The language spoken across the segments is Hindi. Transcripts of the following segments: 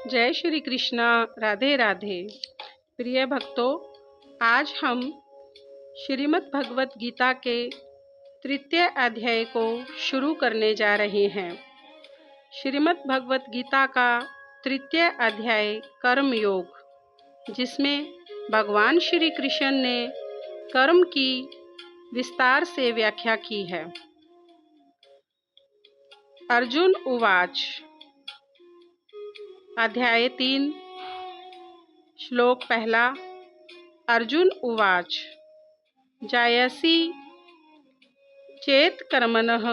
जय श्री कृष्णा। राधे राधे। प्रिय भक्तों, आज हम श्रीमद् भगवत गीता के तृतीय अध्याय को शुरू करने जा रहे हैं। श्रीमद् भगवत गीता का तृतीय अध्याय कर्म योग, जिसमें भगवान श्री कृष्ण ने कर्म की विस्तार से व्याख्या की है। अर्जुन उवाच। अध्याय 3 श्लोक 1। अर्जुन उवाच। जायसी चेत कर्मणः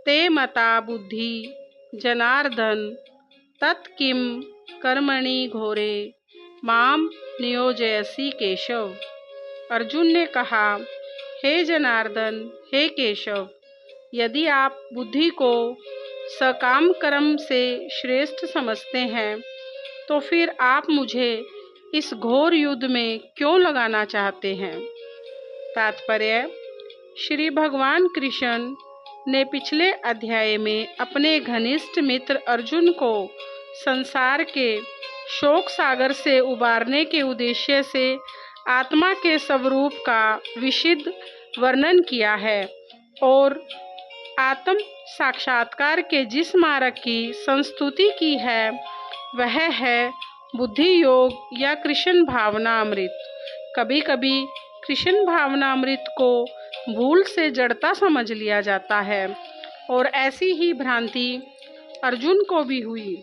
ते मता बुद्धि जनार्दन तत्किं कर्मणि घोरे माम नियोजयसी केशव। अर्जुन ने कहा, हे जनार्दन, हे केशव, यदि आप बुद्धि को सकाम कर्म से श्रेष्ठ समझते हैं तो फिर आप मुझे इस घोर युद्ध में क्यों लगाना चाहते हैं। तात्पर्य: श्री भगवान कृष्ण ने पिछले अध्याय में अपने घनिष्ठ मित्र अर्जुन को संसार के शोक सागर से उबारने के उद्देश्य से आत्मा के स्वरूप का विशद वर्णन किया है और आत्म साक्षात्कार के जिस मार्ग की संस्तुति की है वह है बुद्धि योग या कृष्ण भावनामृत। कभी कभी कृष्ण भावनामृत को भूल से जड़ता समझ लिया जाता है और ऐसी ही भ्रांति अर्जुन को भी हुई।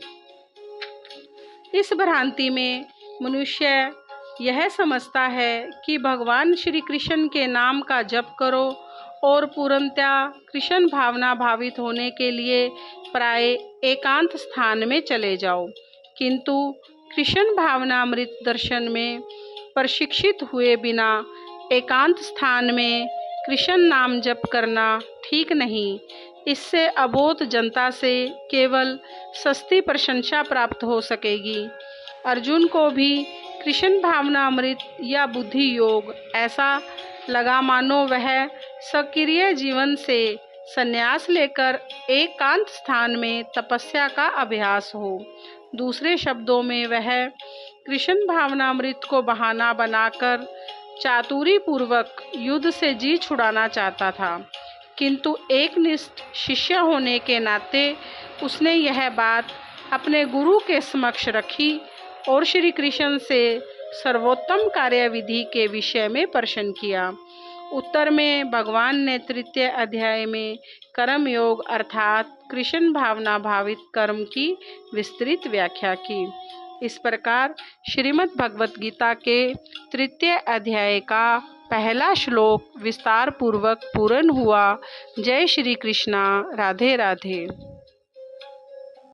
इस भ्रांति में मनुष्य यह समझता है कि भगवान श्री कृष्ण के नाम का जप करो और पूर्णतया कृष्ण भावना भावित होने के लिए प्राय एकांत स्थान में चले जाओ। किंतु कृष्ण भावनामृत दर्शन में प्रशिक्षित हुए बिना एकांत स्थान में कृष्ण नाम जप करना ठीक नहीं। इससे अबोध जनता से केवल सस्ती प्रशंसा प्राप्त हो सकेगी। अर्जुन को भी कृष्ण भावनामृत या बुद्धि योग ऐसा लगा मानो वह सक्रिय जीवन से संन्यास लेकर एकांत स्थान में तपस्या का अभ्यास हो। दूसरे शब्दों में वह कृष्ण भावनामृत को बहाना बनाकर चातुरी पूर्वक युद्ध से जी छुड़ाना चाहता था। किंतु एकनिष्ठ शिष्य होने के नाते उसने यह बात अपने गुरु के समक्ष रखी और श्री कृष्ण से सर्वोत्तम कार्यविधि के विषय में प्रश्न किया। उत्तर में भगवान ने तृतीय अध्याय में कर्म योग अर्थात कृष्ण भावना भावित कर्म की विस्तृत व्याख्या की। इस प्रकार श्रीमद् भगवत गीता के तृतीय अध्याय का पहला श्लोक विस्तार पूर्वक पूर्ण हुआ। जय श्री कृष्णा। राधे राधे।